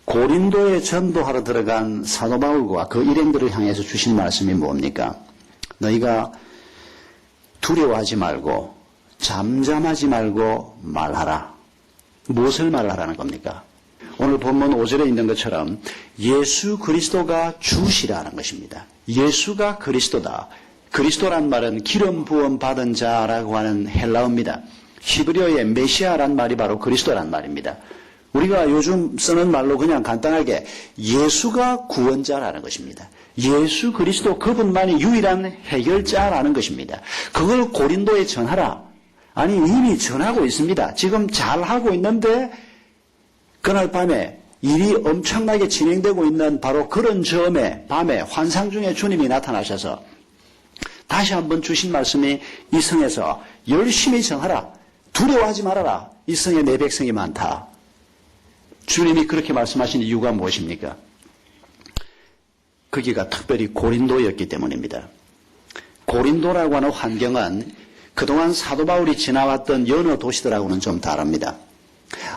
고린도에 전도하러 들어간 사도 바울과 그 일행들을 향해서 주신 말씀이 뭡니까? 너희가 두려워하지 말고 잠잠하지 말고 말하라. 무엇을 말하라는 겁니까? 오늘 본문 5절에 있는 것처럼 예수 그리스도가 주시라는 것입니다. 예수가 그리스도다. 그리스도란 말은 기름 부음 받은 자라고 하는 헬라어입니다. 히브리어의 메시아란 말이 바로 그리스도란 말입니다. 우리가 요즘 쓰는 말로 그냥 간단하게 예수가 구원자라는 것입니다. 예수 그리스도 그분만이 유일한 해결자라는 것입니다. 그걸 고린도에 전하라. 아니 이미 전하고 있습니다. 지금 잘하고 있는데 그날 밤에 일이 엄청나게 진행되고 있는 바로 그런 점에 밤에 환상 중에 주님이 나타나셔서 다시 한번 주신 말씀이 이 성에서 열심히 전하라. 두려워하지 말아라. 이 성에 내 백성이 많다. 주님이 그렇게 말씀하신 이유가 무엇입니까? 거기가 특별히 고린도였기 때문입니다. 고린도라고 하는 환경은 그동안 사도 바울이 지나왔던 여러 도시들하고는 좀 다릅니다.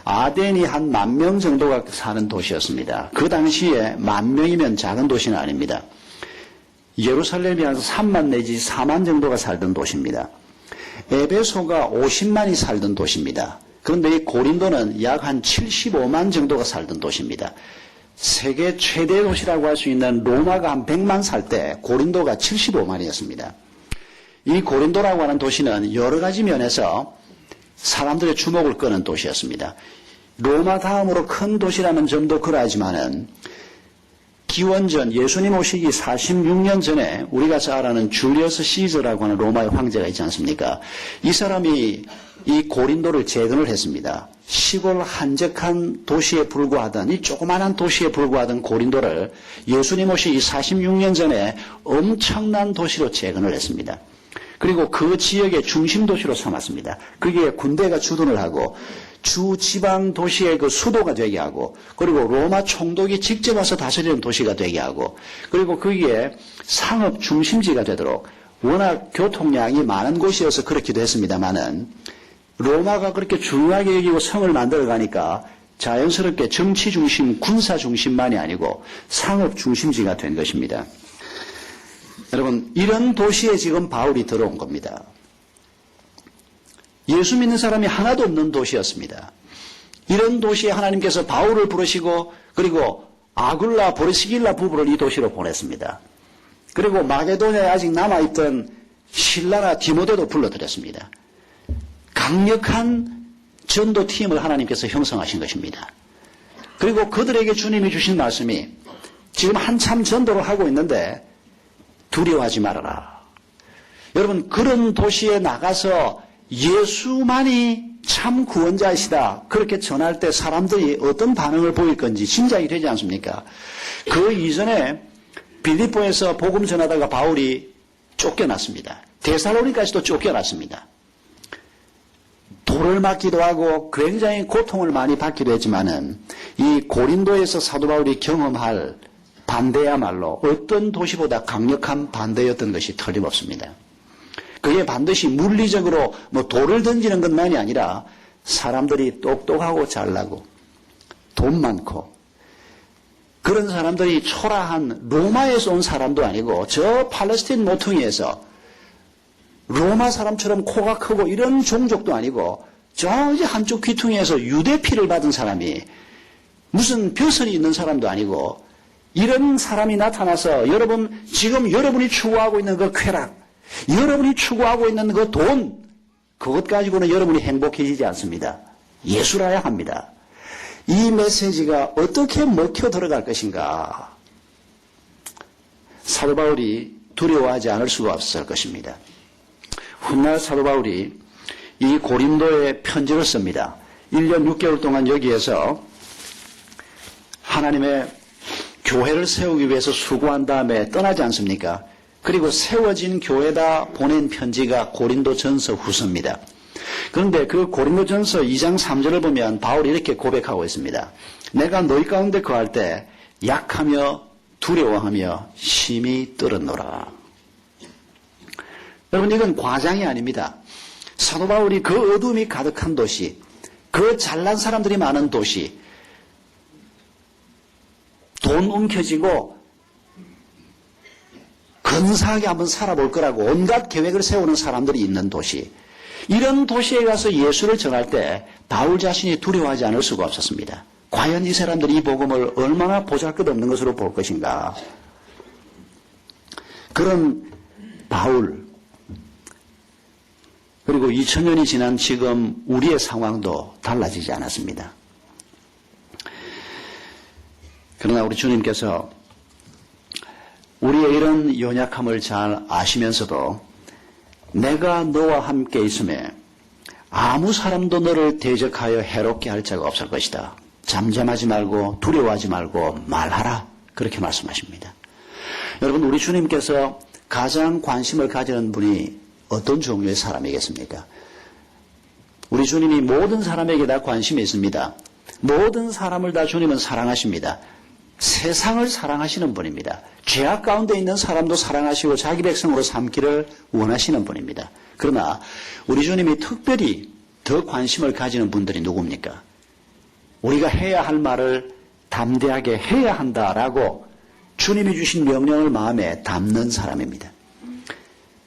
아덴이 한 10,000명 정도가 사는 도시였습니다. 그 당시에 10,000명이면 작은 도시는 아닙니다. 예루살렘이 한 3만 내지 4만 정도가 살던 도시입니다. 에베소가 50만이 살던 도시입니다. 그런데 이 고린도는 약 한 75만 정도가 살던 도시입니다. 세계 최대 도시라고 할 수 있는 로마가 한 100만 살 때 고린도가 75만이었습니다. 이 고린도라고 하는 도시는 여러 가지 면에서 사람들의 주목을 끄는 도시였습니다. 로마 다음으로 큰 도시라는 점도 그러하지만은 기원전 예수님 오시기 46년 전에 우리가 잘 아는 줄리어스 시저라고 하는 로마의 황제가 있지 않습니까? 이 사람이 이 고린도를 재건을 했습니다. 시골 한적한 도시에 불과하던 이 조그마한 도시에 불과하던 고린도를 예수님 오시기 46년 전에 엄청난 도시로 재건을 했습니다. 그리고 그 지역의 중심 도시로 삼았습니다. 거기에 군대가 주둔을 하고 주 지방 도시의 그 수도가 되게 하고 그리고 로마 총독이 직접 와서 다스리는 도시가 되게 하고 그리고 거기에 상업 중심지가 되도록 워낙 교통량이 많은 곳이어서 그렇기도 했습니다만은 로마가 그렇게 중요하게 여기고 성을 만들어 가니까 자연스럽게 정치 중심, 군사 중심만이 아니고 상업 중심지가 된 것입니다. 여러분, 이런 도시에 지금 바울이 들어온 겁니다. 예수 믿는 사람이 하나도 없는 도시였습니다. 이런 도시에 하나님께서 바울을 부르시고 그리고 아굴라, 보리스길라 부부를 이 도시로 보냈습니다. 그리고 마게도냐에 아직 남아있던 실라나 디모데도 불러들였습니다. 강력한 전도팀을 하나님께서 형성하신 것입니다. 그리고 그들에게 주님이 주신 말씀이 지금 한참 전도를 하고 있는데 두려워하지 말아라. 여러분, 그런 도시에 나가서 예수만이 참 구원자이시다. 그렇게 전할 때 사람들이 어떤 반응을 보일 건지 짐작이 되지 않습니까? 그 이전에 빌립보에서 복음 전하다가 바울이 쫓겨났습니다. 데살로니가에서도 쫓겨났습니다. 돌을 맞기도 하고 굉장히 고통을 많이 받기도 했지만은 이 고린도에서 사도 바울이 경험할 반대야말로 어떤 도시보다 강력한 반대였던 것이 틀림없습니다. 그게 반드시 물리적으로 돌을 던지는 것만이 아니라 사람들이 똑똑하고 잘나고 돈 많고 그런 사람들이 초라한 로마에서 온 사람도 아니고 저 팔레스틴 모퉁이에서 로마 사람처럼 코가 크고 이런 종족도 아니고 저 한쪽 귀퉁이에서 유대 피를 받은 사람이 무슨 벼슬이 있는 사람도 아니고 이런 사람이 나타나서 여러분 지금 여러분이 추구하고 있는 그 쾌락 여러분이 추구하고 있는 그 돈 그것 가지고는 여러분이 행복해지지 않습니다. 예수라야 합니다. 이 메시지가 어떻게 먹혀 들어갈 것인가 사도 바울이 두려워하지 않을 수가 없을 것입니다. 훗날 사도 바울이 이 고린도에 편지를 씁니다. 1년 6개월 동안 여기에서 하나님의 교회를 세우기 위해서 수고한 다음에 떠나지 않습니까? 그리고 세워진 교회다 보낸 편지가 고린도전서 후서입니다. 그런데 그 고린도전서 2장 3절을 보면 바울이 이렇게 고백하고 있습니다. 내가 너희 가운데 거할 때 약하며 두려워하며 심히 떨었노라. 여러분 이건 과장이 아닙니다. 사도 바울이 그 어둠이 가득한 도시, 그 잘난 사람들이 많은 도시, 돈 움켜쥐고 근사하게 한번 살아볼 거라고 온갖 계획을 세우는 사람들이 있는 도시. 이런 도시에 가서 예수를 전할 때 바울 자신이 두려워하지 않을 수가 없었습니다. 과연 이 사람들이 이 복음을 얼마나 보잘것없는 것으로 볼 것인가. 그런 바울, 그리고 2000년이 지난 지금 우리의 상황도 달라지지 않았습니다. 그러나 우리 주님께서 우리의 이런 연약함을 잘 아시면서도 내가 너와 함께 있음에 아무 사람도 너를 대적하여 해롭게 할 자가 없을 것이다. 잠잠하지 말고 두려워하지 말고 말하라. 그렇게 말씀하십니다. 여러분, 우리 주님께서 가장 관심을 가지는 분이 어떤 종류의 사람이겠습니까? 우리 주님이 모든 사람에게 다 관심이 있습니다. 모든 사람을 다 주님은 사랑하십니다. 세상을 사랑하시는 분입니다. 죄악 가운데 있는 사람도 사랑하시고 자기 백성으로 삼기를 원하시는 분입니다. 그러나 우리 주님이 특별히 더 관심을 가지는 분들이 누굽니까? 우리가 해야 할 말을 담대하게 해야 한다라고 주님이 주신 명령을 마음에 담는 사람입니다.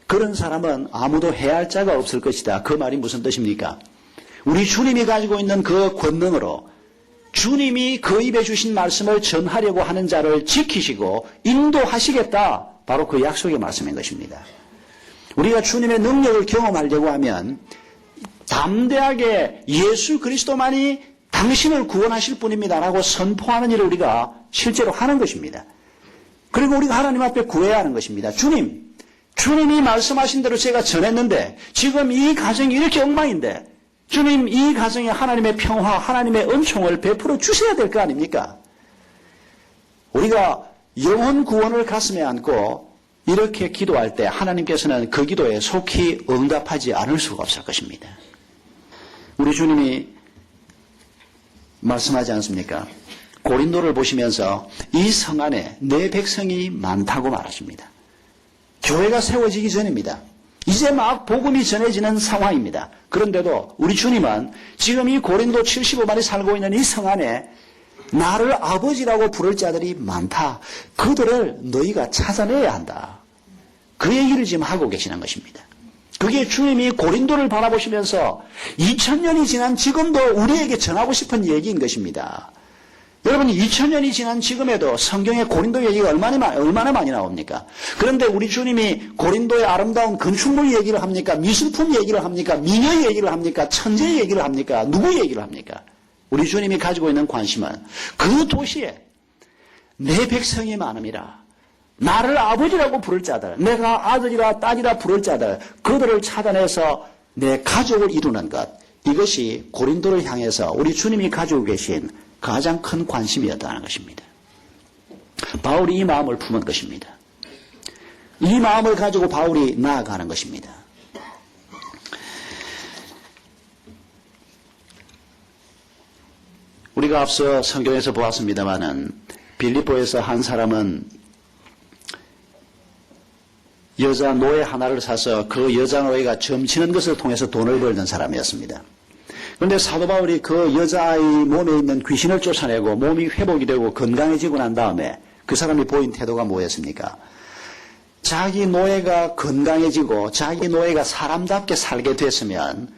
그런 사람은 아무도 해야 할 자가 없을 것이다. 그 말이 무슨 뜻입니까? 우리 주님이 가지고 있는 그 권능으로 주님이 그 입에 주신 말씀을 전하려고 하는 자를 지키시고 인도하시겠다. 바로 그 약속의 말씀인 것입니다. 우리가 주님의 능력을 경험하려고 하면 담대하게 예수 그리스도만이 당신을 구원하실 분입니다라고 선포하는 일을 우리가 실제로 하는 것입니다. 그리고 우리가 하나님 앞에 구해야 하는 것입니다. 주님이 말씀하신 대로 제가 전했는데 지금 이 가정이 이렇게 엉망인데 주님 이 가정에 하나님의 평화, 하나님의 은총을 베풀어 주셔야 될 거 아닙니까? 우리가 영혼 구원을 가슴에 안고 이렇게 기도할 때 하나님께서는 그 기도에 속히 응답하지 않을 수가 없을 것입니다. 우리 주님이 말씀하지 않습니까? 고린도를 보시면서 이 성 안에 내 백성이 많다고 말하십니다. 교회가 세워지기 전입니다. 이제 막 복음이 전해지는 상황입니다. 그런데도 우리 주님은 지금 이 고린도 75만이 살고 있는 이 성 안에 나를 아버지라고 부를 자들이 많다. 그들을 너희가 찾아내야 한다. 그 얘기를 지금 하고 계시는 것입니다. 그게 주님이 고린도를 바라보시면서 2000년이 지난 지금도 우리에게 전하고 싶은 얘기인 것입니다. 여러분 2000년이 지난 지금에도 성경에 고린도 얘기가 얼마나 많이 나옵니까? 그런데 우리 주님이 고린도의 아름다운 건축물 얘기를 합니까? 미술품 얘기를 합니까? 미녀 얘기를 합니까? 천재 얘기를 합니까? 누구 얘기를 합니까? 우리 주님이 가지고 있는 관심은 그 도시에 내 백성이 많음이라. 나를 아버지라고 부를 자들, 내가 아들이라 딸이라 부를 자들, 그들을 찾아내서 내 가족을 이루는 것. 이것이 고린도를 향해서 우리 주님이 가지고 계신 가장 큰 관심이었다는 것입니다. 바울이 이 마음을 품은 것입니다. 이 마음을 가지고 바울이 나아가는 것입니다. 우리가 앞서 성경에서 보았습니다마는 빌립보에서 한 사람은 여자 노예 하나를 사서 그 여자 노예가 점치는 것을 통해서 돈을 벌던 사람이었습니다. 그런데 사도 바울이 그 여자아이 몸에 있는 귀신을 쫓아내고 몸이 회복이 되고 건강해지고 난 다음에 그 사람이 보인 태도가 뭐였습니까? 자기 노예가 건강해지고 자기 노예가 사람답게 살게 됐으면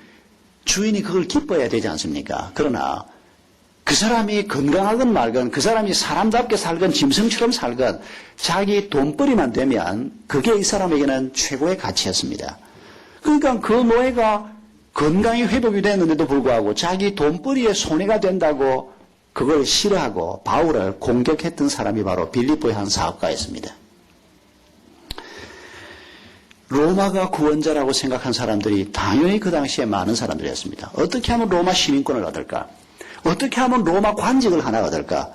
주인이 그걸 기뻐해야 되지 않습니까? 그러나 그 사람이 건강하건 말건 그 사람이 사람답게 살건 짐승처럼 살건 자기 돈벌이만 되면 그게 이 사람에게는 최고의 가치였습니다. 그러니까 그 노예가 건강이 회복이 됐는데도 불구하고 자기 돈벌이에 손해가 된다고 그걸 싫어하고 바울을 공격했던 사람이 바로 빌립보의 한 사업가였습니다. 로마가 구원자라고 생각한 사람들이 당연히 그 당시에 많은 사람들이었습니다. 어떻게 하면 로마 시민권을 얻을까? 어떻게 하면 로마 관직을 하나 얻을까?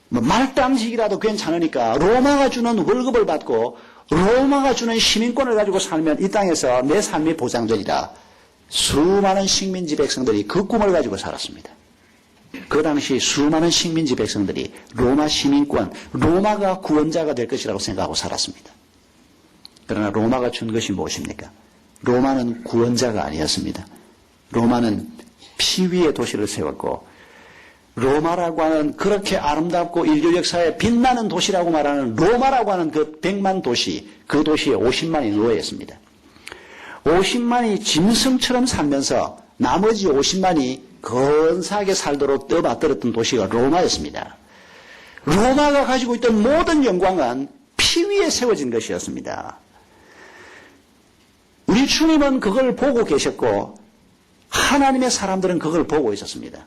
말단식이라도 괜찮으니까 로마가 주는 월급을 받고 로마가 주는 시민권을 가지고 살면 이 땅에서 내 삶이 보장되리라. 수많은 식민지 백성들이 그 꿈을 가지고 살았습니다. 그 당시 수많은 식민지 백성들이 로마 시민권, 로마가 구원자가 될 것이라고 생각하고 살았습니다. 그러나 로마가 준 것이 무엇입니까? 로마는 구원자가 아니었습니다. 로마는 피 위의 도시를 세웠고 로마라고 하는 그렇게 아름답고 인류 역사에 빛나는 도시라고 말하는 로마라고 하는 그 100만 도시, 그 도시에 50만이 누워 있습니다. 50만이 짐승처럼 살면서 나머지 50만이 건사하게 살도록 떠받들었던 도시가 로마였습니다. 로마가 가지고 있던 모든 영광은 피 위에 세워진 것이었습니다. 우리 주님은 그걸 보고 계셨고 하나님의 사람들은 그걸 보고 있었습니다.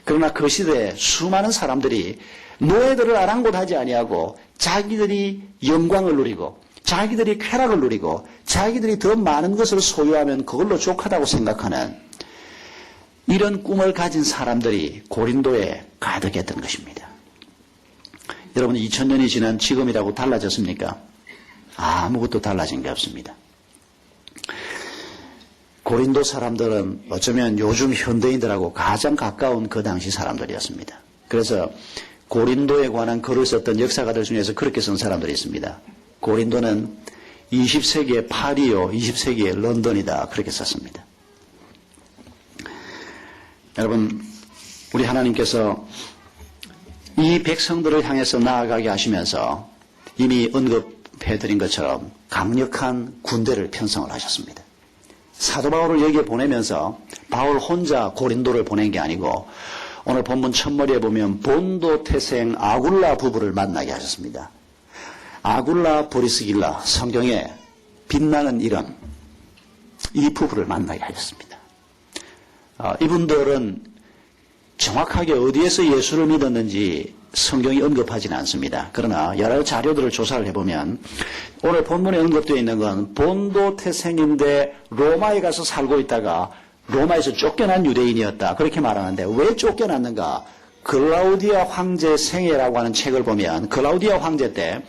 그러나 그 시대에 수많은 사람들이 노예들을 아랑곳하지 아니하고 자기들이 영광을 누리고 자기들이 쾌락을 누리고 자기들이 더 많은 것을 소유하면 그걸로 족하다고 생각하는 이런 꿈을 가진 사람들이 고린도에 가득했던 것입니다. 여러분 2000년이 지난 지금이라고 달라졌습니까? 아무것도 달라진 게 없습니다. 고린도 사람들은 어쩌면 요즘 현대인들하고 가장 가까운 그 당시 사람들이었습니다. 그래서 고린도에 관한 글을 썼던 역사가들 중에서 그렇게 쓴 사람들이 있습니다. 고린도는 20세기의 파리요, 20세기의 런던이다. 그렇게 썼습니다. 여러분, 우리 하나님께서 이 백성들을 향해서 나아가게 하시면서 이미 언급해드린 것처럼 강력한 군대를 편성을 하셨습니다. 사도 바울을 여기에 보내면서 바울 혼자 고린도를 보낸 게 아니고 오늘 본문 첫머리에 보면 본도 태생 아굴라 부부를 만나게 하셨습니다. 아굴라 브리스길라, 성경에 빛나는 이름, 이 부부를 만나게 하셨습니다. 이분들은 정확하게 어디에서 예수를 믿었는지 성경이 언급하지는 않습니다. 그러나 여러 자료들을 조사를 해보면 오늘 본문에 언급되어 있는 건 본도 태생인데 로마에 가서 살고 있다가 로마에서 쫓겨난 유대인이었다. 그렇게 말하는데 왜 쫓겨났는가? 글라우디아 황제 생애라고 하는 책을 보면 글라우디아 황제 때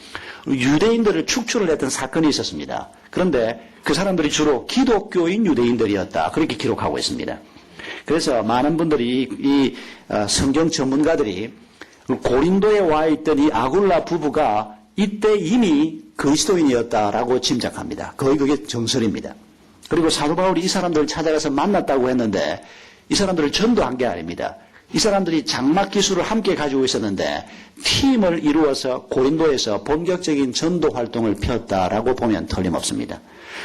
유대인들을 축출을 했던 사건이 있었습니다. 그런데 그 사람들이 주로 기독교인 유대인들이었다. 그렇게 기록하고 있습니다. 그래서 많은 분들이 이 성경 전문가들이 고린도에 와 있던 이 아굴라 부부가 이때 이미 그리스도인이었다라고 짐작합니다. 거의 그게 정설입니다. 그리고 사도 바울이 이 사람들을 찾아가서 만났다고 했는데 이 사람들을 전도한 게 아닙니다. 이 사람들이 장막 기술을 함께 가지고 있었는데 팀을 이루어서 고린도에서 본격적인 전도 활동을 폈다라고 보면 틀림없습니다.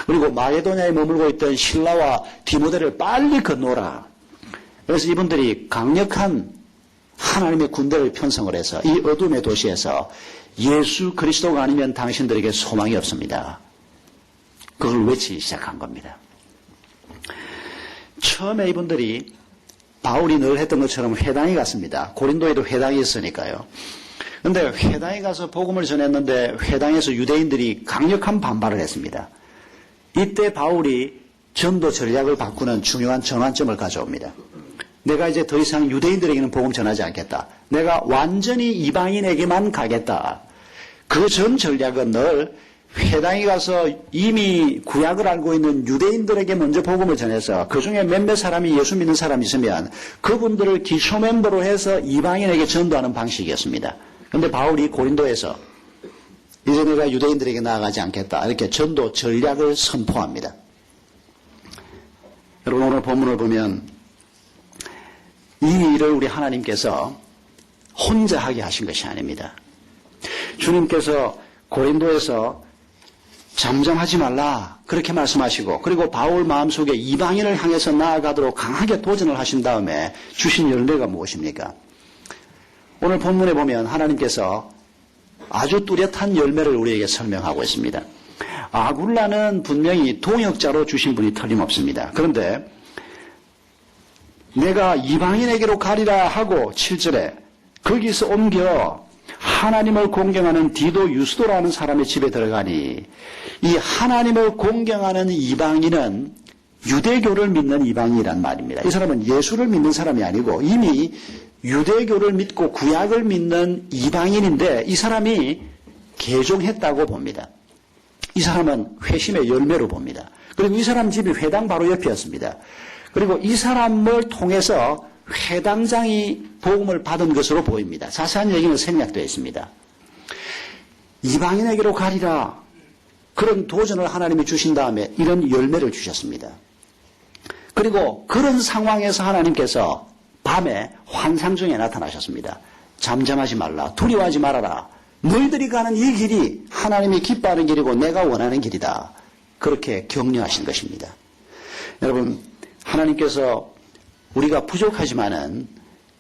그리고 마게도냐에 머물고 있던 실라와 디모데를 빨리 건너라. 그래서 이분들이 강력한 하나님의 군대를 편성을 해서 이 어둠의 도시에서 예수 그리스도가 아니면 당신들에게 소망이 없습니다. 그걸 외치기 시작한 겁니다. 처음에 이분들이 바울이 늘 했던 것처럼 회당에 갔습니다. 고린도에도 회당이 있으니까요. 그런데 회당에 가서 복음을 전했는데 회당에서 유대인들이 강력한 반발을 했습니다. 이때 바울이 전도 전략을 바꾸는 중요한 전환점을 가져옵니다. 내가 이제 더 이상 유대인들에게는 복음 전하지 않겠다. 내가 완전히 이방인에게만 가겠다. 그 전 전략은 늘 회당에 가서 이미 구약을 알고 있는 유대인들에게 먼저 복음을 전해서 그 중에 몇몇 사람이 예수 믿는 사람이 있으면 그분들을 기초 멤버로 해서 이방인에게 전도하는 방식이었습니다. 그런데 바울이 고린도에서 이제 내가 유대인들에게 나아가지 않겠다. 이렇게 전도 전략을 선포합니다. 여러분 오늘 본문을 보면 이 일을 우리 하나님께서 혼자 하게 하신 것이 아닙니다. 주님께서 고린도에서 잠잠하지 말라 그렇게 말씀하시고 그리고 바울 마음속에 이방인을 향해서 나아가도록 강하게 도전을 하신 다음에 주신 열매가 무엇입니까? 오늘 본문에 보면 하나님께서 아주 뚜렷한 열매를 우리에게 설명하고 있습니다. 아굴라는 분명히 동역자로 주신 분이 틀림없습니다. 그런데 내가 이방인에게로 가리라 하고 7절에 거기서 옮겨 하나님을 공경하는 디도 유스도라는 사람의 집에 들어가니 이 하나님을 공경하는 이방인은 유대교를 믿는 이방인이란 말입니다. 이 사람은 예수를 믿는 사람이 아니고 이미 유대교를 믿고 구약을 믿는 이방인인데 이 사람이 개종했다고 봅니다. 이 사람은 회심의 열매로 봅니다. 그리고 이 사람 집이 회당 바로 옆이었습니다. 그리고 이 사람을 통해서 회당장이 복음을 받은 것으로 보입니다. 자세한 얘기는 생략되어 있습니다. 이방인에게로 가리라. 그런 도전을 하나님이 주신 다음에 이런 열매를 주셨습니다. 그리고 그런 상황에서 하나님께서 밤에 환상 중에 나타나셨습니다. 잠잠하지 말라. 두려워하지 말아라. 너희들이 가는 이 길이 하나님이 기뻐하는 길이고 내가 원하는 길이다. 그렇게 격려하신 것입니다. 여러분, 하나님께서 우리가 부족하지만은,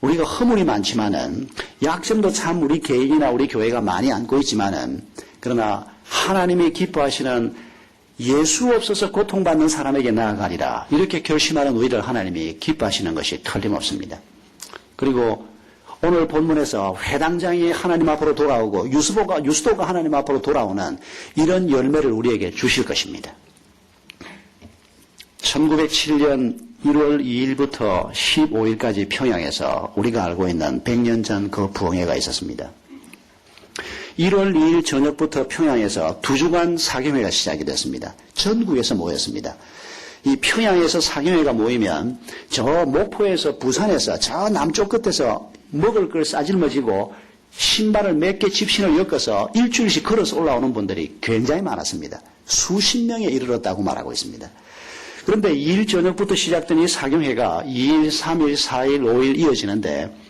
우리가 허물이 많지만은, 약점도 참 우리 개인이나 우리 교회가 많이 안고 있지만은, 그러나 하나님이 기뻐하시는 예수 없어서 고통받는 사람에게 나아가리라. 이렇게 결심하는 우리를 하나님이 기뻐하시는 것이 틀림없습니다. 그리고 오늘 본문에서 회당장이 하나님 앞으로 돌아오고 유스도가 하나님 앞으로 돌아오는 이런 열매를 우리에게 주실 것입니다. 1907년 1월 2일부터 15일까지 평양에서 우리가 알고 있는 100년 전 그 부흥회가 있었습니다. 1월 2일 저녁부터 평양에서 2주간 사경회가 시작이 됐습니다. 전국에서 모였습니다. 이 평양에서 사경회가 모이면 저 목포에서 부산에서 저 남쪽 끝에서 먹을 걸 싸질머지고 신발을 몇 개 집신을 엮어서 일주일씩 걸어서 올라오는 분들이 굉장히 많았습니다. 수십 명에 이르렀다고 말하고 있습니다. 그런데 2일 저녁부터 시작된 이 사경회가 2일, 3일, 4일, 5일 이어지는데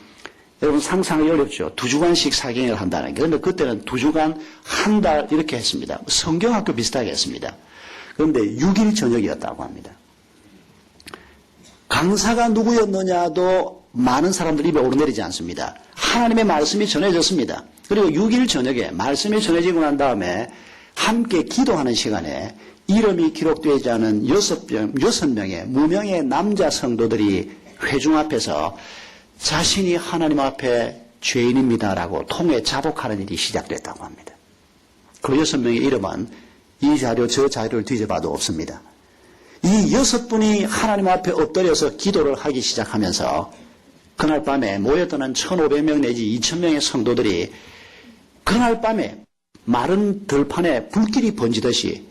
여러분 상상이 어렵죠. 2주간씩 사경회를 한다는 게. 그런데 그때는 2주간 한 달 이렇게 했습니다. 성경학교 비슷하게 했습니다. 그런데 6일 저녁이었다고 합니다. 강사가 누구였느냐도 많은 사람들이 입에 오르내리지 않습니다. 하나님의 말씀이 전해졌습니다. 그리고 6일 저녁에 말씀이 전해지고 난 다음에 함께 기도하는 시간에 이름이 기록되지 않은 6명의 무명의 남자 성도들이 회중 앞에서 자신이 하나님 앞에 죄인입니다라고 통해 자복하는 일이 시작됐다고 합니다. 그 6명의 이름은 이 자료 저 자료를 뒤져봐도 없습니다. 이 6분이 하나님 앞에 엎드려서 기도를 하기 시작하면서 그날 밤에 모였던 한 1,500명 내지 2,000명의 성도들이 그날 밤에 마른 들판에 불길이 번지듯이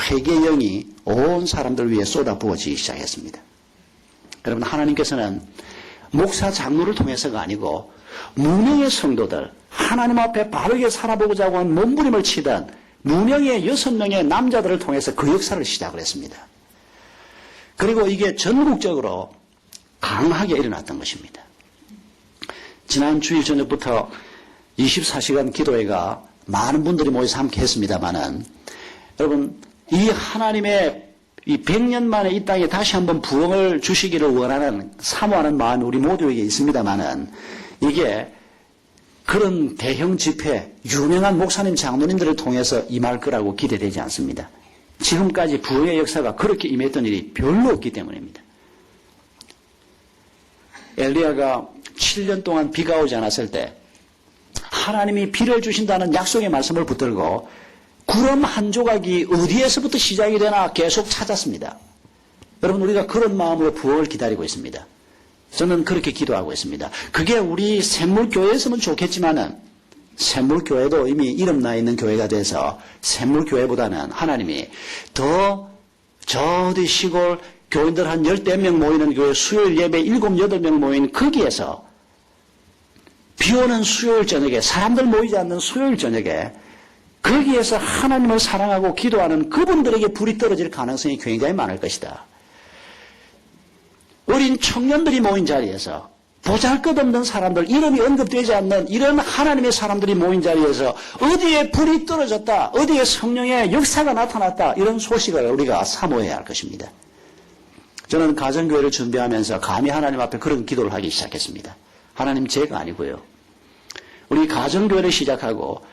회개의 영이 온 사람들 위해 쏟아부어지기 시작했습니다. 여러분, 하나님께서는 목사 장로를 통해서가 아니고 무명의 성도들, 하나님 앞에 바르게 살아보고자 하고 한 몸부림을 치던 무명의 6명의 남자들을 통해서 그 역사를 시작을 했습니다. 그리고 이게 전국적으로 강하게 일어났던 것입니다. 지난 주일 저녁부터 24시간 기도회가 많은 분들이 모여서 함께 했습니다만은 여러분, 이 하나님의 이 100년 만에 이 땅에 다시 한번 부흥을 주시기를 원하는, 사모하는 마음이 우리 모두에게 있습니다만은 이게 그런 대형 집회, 유명한 목사님, 장로님들을 통해서 임할 거라고 기대되지 않습니다. 지금까지 부흥의 역사가 그렇게 임했던 일이 별로 없기 때문입니다. 엘리야가 7년 동안 비가 오지 않았을 때 하나님이 비를 주신다는 약속의 말씀을 붙들고 구름 한 조각이 어디에서부터 시작이 되나 계속 찾았습니다. 여러분, 우리가 그런 마음으로 부흥을 기다리고 있습니다. 저는 그렇게 기도하고 있습니다. 그게 우리 샘물교회에서는 좋겠지만은 샘물교회도 이미 이름 나 있는 교회가 돼서 샘물교회보다는 하나님이 더 저 어디 시골 교인들 한 10명 모이는 교회 수요일 예배 7, 8명 모인 거기에서 비 오는 수요일 저녁에 사람들 모이지 않는 수요일 저녁에 거기에서 하나님을 사랑하고 기도하는 그분들에게 불이 떨어질 가능성이 굉장히 많을 것이다. 어린 청년들이 모인 자리에서 보잘것없는 사람들, 이름이 언급되지 않는 이런 하나님의 사람들이 모인 자리에서 어디에 불이 떨어졌다, 어디에 성령의 역사가 나타났다, 이런 소식을 우리가 사모해야 할 것입니다. 저는 가정교회를 준비하면서 감히 하나님 앞에 그런 기도를 하기 시작했습니다. 하나님, 제가 아니고요. 우리 가정교회를 시작하고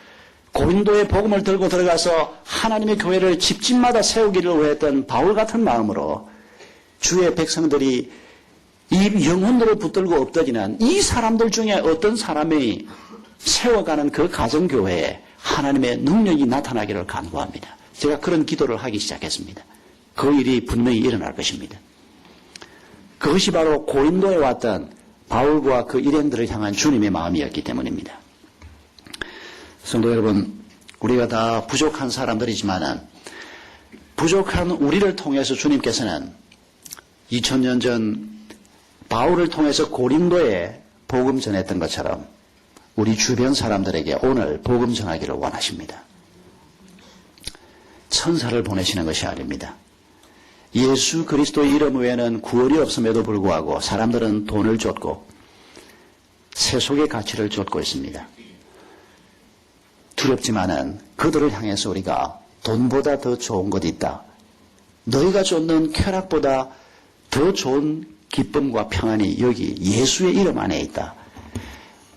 고린도의 복음을 들고 들어가서 하나님의 교회를 집집마다 세우기를 원했던 바울 같은 마음으로 주의 백성들이 이 영혼들을 붙들고 엎드리는 이 사람들 중에 어떤 사람이 세워가는 그 가정교회에 하나님의 능력이 나타나기를 간구합니다. 제가 그런 기도를 하기 시작했습니다. 그 일이 분명히 일어날 것입니다. 그것이 바로 고린도에 왔던 바울과 그 일행들을 향한 주님의 마음이었기 때문입니다. 성도 여러분, 우리가 다 부족한 사람들이지만은 부족한 우리를 통해서 주님께서는 2000년 전 바울을 통해서 고린도에 복음 전했던 것처럼 우리 주변 사람들에게 오늘 복음 전하기를 원하십니다. 천사를 보내시는 것이 아닙니다. 예수 그리스도의 이름 외에는 구원이 없음에도 불구하고 사람들은 돈을 줬고 세속의 가치를 쫓고 있습니다. 두렵지만은 그들을 향해서 우리가 돈보다 더 좋은 것이 있다. 너희가 쫓는 쾌락보다 더 좋은 기쁨과 평안이 여기 예수의 이름 안에 있다.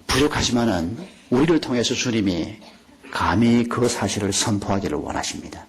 부족하지만은 우리를 통해서 주님이 감히 그 사실을 선포하기를 원하십니다.